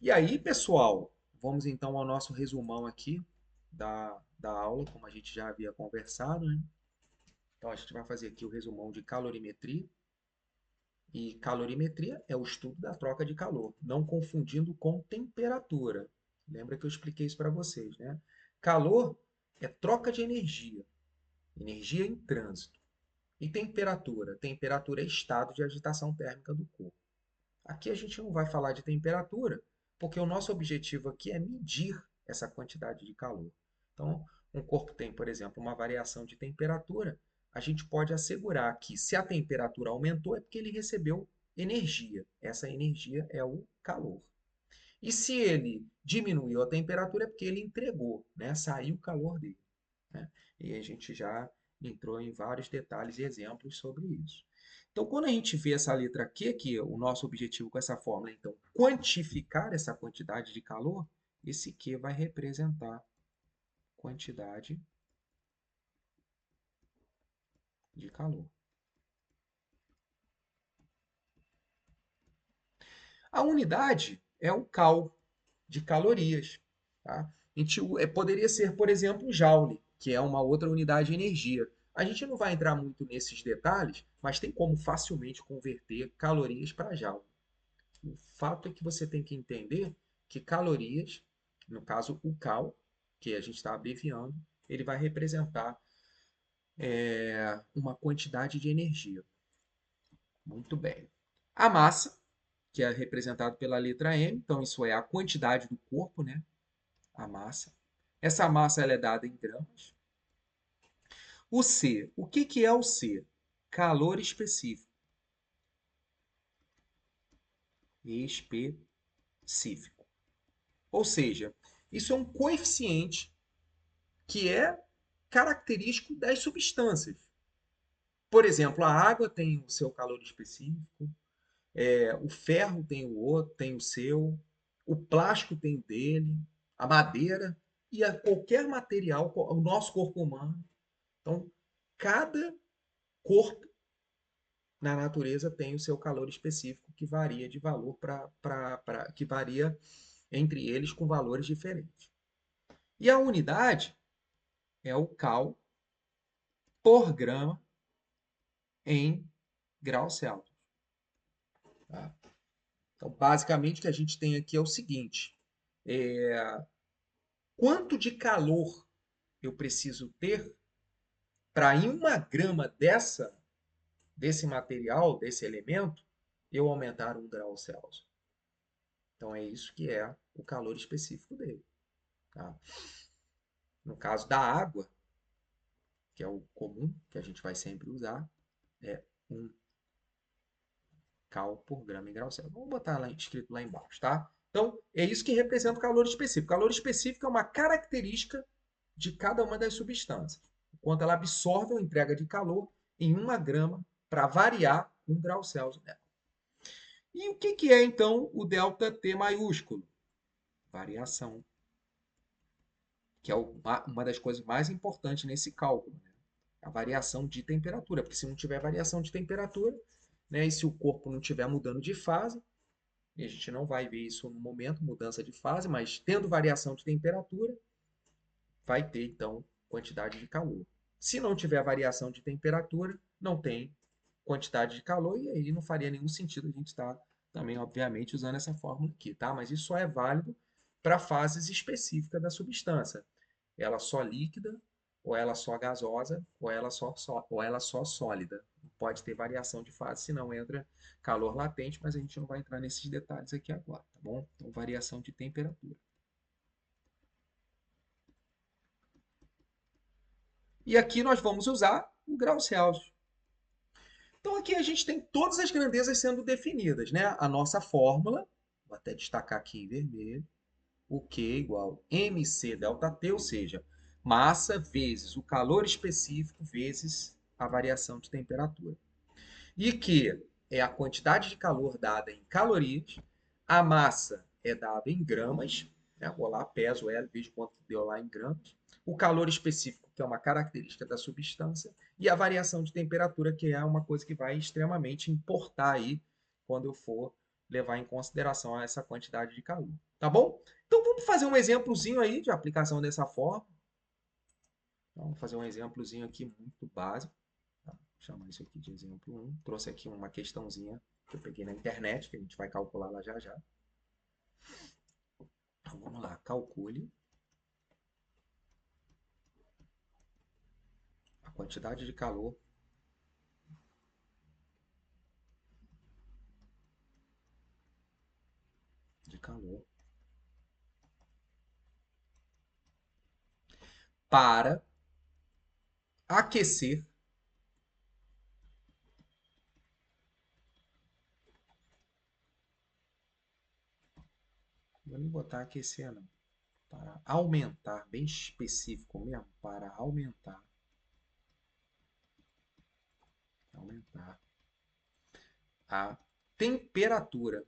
E aí, pessoal, vamos então ao nosso resumão aqui da aula, como a gente já havia conversado, né? Então, a gente vai fazer aqui o resumão de calorimetria. E calorimetria é o estudo da troca de calor, não confundindo com temperatura. Lembra que eu expliquei isso para vocês, né? Calor é troca de energia, energia em trânsito. E temperatura? Temperatura é estado de agitação térmica do corpo. Aqui a gente não vai falar de temperatura, porque o nosso objetivo aqui é medir essa quantidade de calor. Então, um corpo tem, por exemplo, uma variação de temperatura, a gente pode assegurar que se a temperatura aumentou é porque ele recebeu energia. Essa energia é o calor. E se ele diminuiu a temperatura é porque ele entregou, né? Saiu o calor dele, né? E a gente já entrou em vários detalhes e exemplos sobre isso. Então, quando a gente vê essa letra Q, que o nosso objetivo com essa fórmula é, então, quantificar essa quantidade de calor, esse Q vai representar quantidade de calor. A unidade é o cal de calorias. Tá? A gente, poderia ser, por exemplo, joule, que é uma outra unidade de energia. A gente não vai entrar muito nesses detalhes, mas tem como facilmente converter calorias para joule. O fato é que você tem que entender que calorias, no caso o cal, que a gente está abreviando, ele vai representar uma quantidade de energia. Muito bem. A massa, que é representado pela letra M, então isso é a quantidade do corpo, né? A massa. Essa massa ela é dada em gramas. O C, o que, que é o C? Calor específico. Específico. Ou seja, isso é um coeficiente que é característico das substâncias. Por exemplo, a água tem o seu calor específico, o ferro tem o outro, tem o seu, o plástico tem o dele, a madeira e qualquer material, o nosso corpo humano. Então, cada corpo na natureza tem o seu calor específico que varia de valor que varia entre eles com valores diferentes. E a unidade é o cal por grama em graus Celsius. Tá? Então, basicamente, o que a gente tem aqui é o seguinte: quanto de calor eu preciso ter para em uma grama desse material, desse elemento, eu aumentar 1 grau Celsius. Então, é isso que é o calor específico dele. Tá? No caso da água, que é o comum, que a gente vai sempre usar, é 1 cal por grama em grau Celsius. Vamos botar lá, escrito lá embaixo, tá? Então, é isso que representa o calor específico. O calor específico é uma característica de cada uma das substâncias. Quanto ela absorve ou entrega de calor em 1 grama para variar 1 grau Celsius nela. E o que, que é, então, o ΔT maiúsculo? Variação, que é uma das coisas mais importantes nesse cálculo, né? A variação de temperatura, porque se não tiver variação de temperatura, né, e se o corpo não estiver mudando de fase, e a gente não vai ver isso no momento, mudança de fase, mas tendo variação de temperatura, vai ter então quantidade de calor. Se não tiver variação de temperatura, não tem quantidade de calor, e aí não faria nenhum sentido a gente estar também, obviamente, usando essa fórmula aqui, tá? Mas isso só é válido para fases específicas da substância. Ela só líquida, ou ela só gasosa, ou ela só sólida. Pode ter variação de fase, senão entra calor latente, mas a gente não vai entrar nesses detalhes aqui agora, tá bom? Então, variação de temperatura. E aqui nós vamos usar o grau Celsius. Então aqui a gente tem todas as grandezas sendo definidas, né? A nossa fórmula, vou até destacar aqui em vermelho, o Q igual mc ΔT, ou seja, massa vezes o calor específico vezes a variação de temperatura. E que é a quantidade de calor dada em calorias, a massa é dada em gramas, né? Vou lá, peso ela, vejo quanto deu lá em gramas, o calor específico, que é uma característica da substância, e a variação de temperatura, que é uma coisa que vai extremamente importar aí quando eu for levar em consideração essa quantidade de calor. Tá bom? Então vamos fazer um exemplozinho aí de aplicação dessa forma. Então, vamos fazer um exemplozinho aqui muito básico. Tá? Vou chamar isso aqui de exemplo 1. Trouxe aqui uma questãozinha que eu peguei na internet, que a gente vai calcular lá já já. Então vamos lá, calcule a quantidade de calor para aquecer não vou nem botar aquecer não, para aumentar, bem específico mesmo, para aumentar a temperatura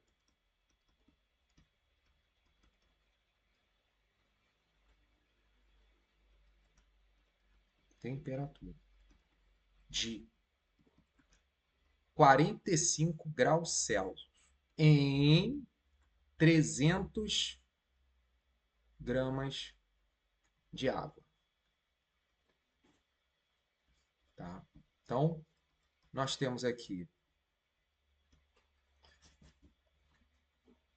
de 45 graus Celsius em 300 gramas de água. Tá? Então, nós temos aqui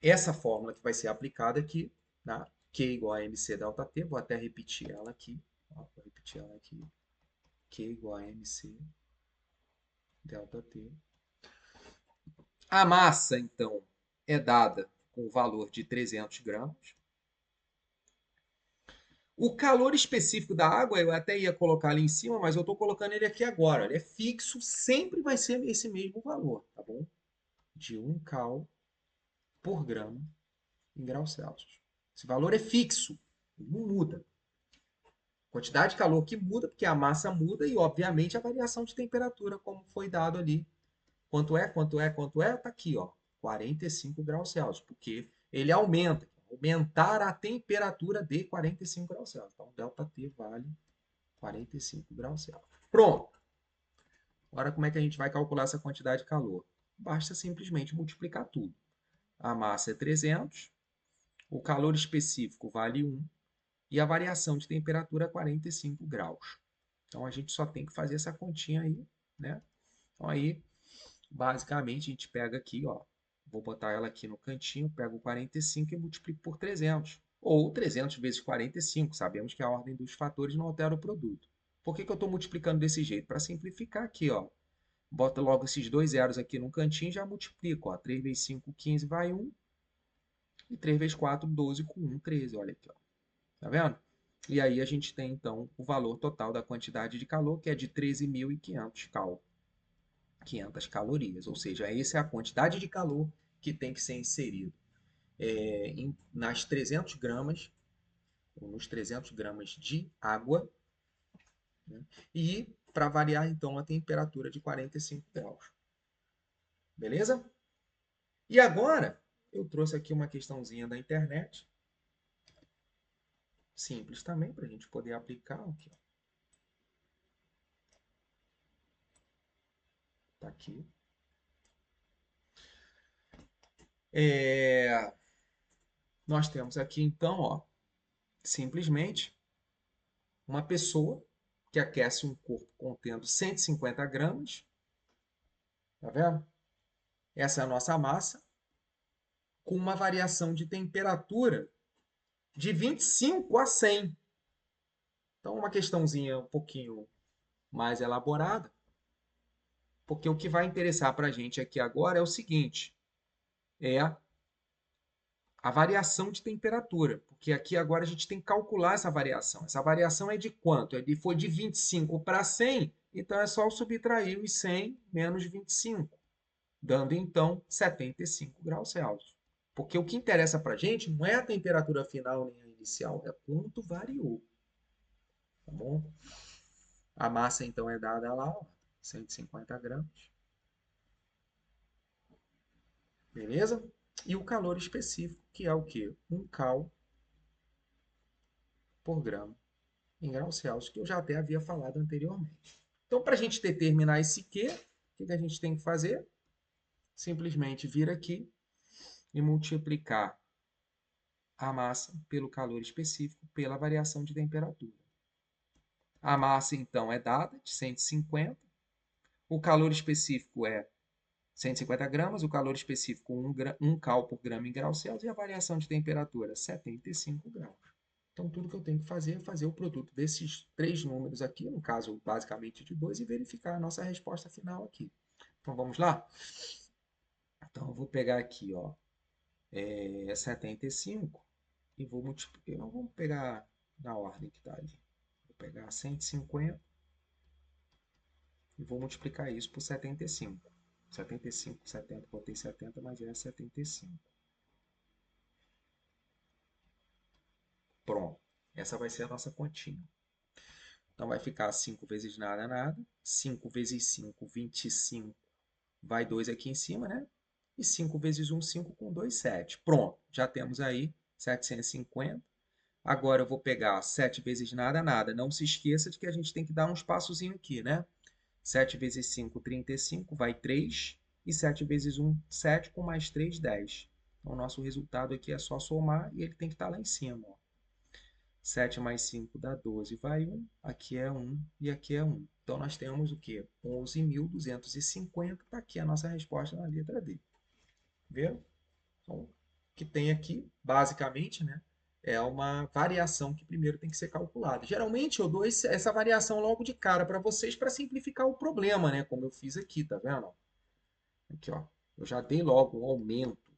essa fórmula que vai ser aplicada aqui, tá? Q igual a mc delta T, vou até repetir ela aqui. Ó, vou repetir ela aqui. Q igual a mc delta T. A massa, então, é dada com o valor de 300 gramas. O calor específico da água, eu até ia colocar ali em cima, mas eu estou colocando ele aqui agora. Ele é fixo, sempre vai ser esse mesmo valor, tá bom? De 1 cal por grama em graus Celsius. Esse valor é fixo, não muda. Quantidade de calor que muda, porque a massa muda e, obviamente, a variação de temperatura, como foi dado ali. Quanto é, quanto é, quanto é? Está aqui, ó, 45 graus Celsius, porque ele aumenta. Aumentar a temperatura de 45 graus Celsius. Então, ΔT vale 45 graus Celsius. Pronto. Agora, como é que a gente vai calcular essa quantidade de calor? Basta simplesmente multiplicar tudo. A massa é 300, o calor específico vale 1 e a variação de temperatura é 45 graus. Então, a gente só tem que fazer essa continha aí, né? Então, aí, basicamente, a gente pega aqui, ó, vou botar ela aqui no cantinho, pego 45 e multiplico por 300. Ou 300 vezes 45, sabemos que a ordem dos fatores não altera o produto. Por que eu estou multiplicando desse jeito? Para simplificar aqui, ó. Bota logo esses dois zeros aqui no cantinho e já multiplico. Ó. 3 vezes 5, 15, vai 1. E 3 vezes 4, 12 com 1, 13. Olha aqui, ó. Tá vendo? E aí a gente tem, então, o valor total da quantidade de calor, que é de 13.500 cal. 500 calorias. Ou seja, essa é a quantidade de calor que tem que ser inserido nas 300 gramas, ou nos 300 gramas de água, né? E para variar, então, a temperatura de 45 graus. Beleza? E agora, eu trouxe aqui uma questãozinha da internet. Simples também, para a gente poder aplicar. Aqui, tá aqui. Nós temos aqui, então, ó, simplesmente uma pessoa que aquece um corpo contendo 150 gramas. Tá vendo? Essa é a nossa massa, com uma variação de temperatura de 25 a 100. Então, uma questãozinha um pouquinho mais elaborada, porque o que vai interessar para a gente aqui agora é o seguinte, é a variação de temperatura, porque aqui agora a gente tem que calcular essa variação. Essa variação é de quanto? Foi de 25 para 100, então é só subtrair os 100 menos 25, dando então 75 graus Celsius. Porque o que interessa para a gente não é a temperatura final nem a inicial, é quanto variou. Tá bom? A massa então é dada lá, ó, 150 gramas. Beleza? E o calor específico, que é o quê? 1 cal por grama em graus Celsius, que eu já até havia falado anteriormente. Então, para a gente determinar esse Q, o que a gente tem que fazer? Simplesmente vir aqui e multiplicar a massa pelo calor específico pela variação de temperatura. A massa, então, é dada de 150, o calor específico é 150 gramas, o calor específico 1 cal por grama em graus Celsius e a variação de temperatura 75 graus. Então, tudo que eu tenho que fazer é fazer o produto desses três números aqui, no caso, basicamente de dois, e verificar a nossa resposta final aqui. Então, vamos lá? Então, eu vou pegar aqui, ó, 75 e vou multiplicar. Vamos pegar na ordem que está ali. Vou pegar 150 e vou multiplicar isso por 75. 75, 70, botei 70, mas é 75. Pronto. Essa vai ser a nossa continha. Então, vai ficar 5 vezes nada, nada. 5 vezes 5, 25. Vai 2 aqui em cima, né? E 5 vezes 1, 5 com 2, 7. Pronto. Já temos aí 750. Agora eu vou pegar 7 vezes nada, nada. Não se esqueça de que a gente tem que dar um espaçozinho aqui, né? 7 vezes 5, 35, vai 3. E 7 vezes 1, 7, com mais 3, 10. Então, o nosso resultado aqui é só somar e ele tem que estar lá em cima. Ó. 7 mais 5 dá 12, vai 1. Aqui é 1 e aqui é 1. Então, nós temos o quê? 11.250. Está aqui a nossa resposta na letra D. Viu? Então, o que tem aqui, basicamente, né? É uma variação que primeiro tem que ser calculada. Geralmente eu dou essa variação logo de cara para vocês para simplificar o problema, né? Como eu fiz aqui, tá vendo? Aqui, ó. Eu já dei logo o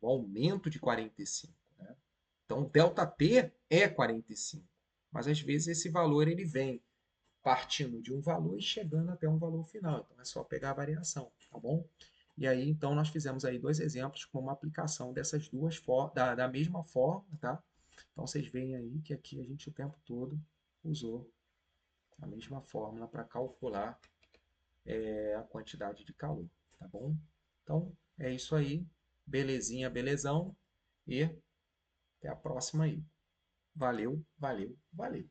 aumento de 45, né? Então, ΔT é 45. Mas às vezes esse valor ele vem partindo de um valor e chegando até um valor final. Então é só pegar a variação, tá bom? E aí, então, nós fizemos aí dois exemplos com uma aplicação dessas duas formas, da mesma forma, tá? Então, vocês veem aí que aqui a gente o tempo todo usou a mesma fórmula para calcular a quantidade de calor, tá bom? Então, é isso aí. Belezinha, belezão. E até a próxima aí. Valeu, valeu, valeu.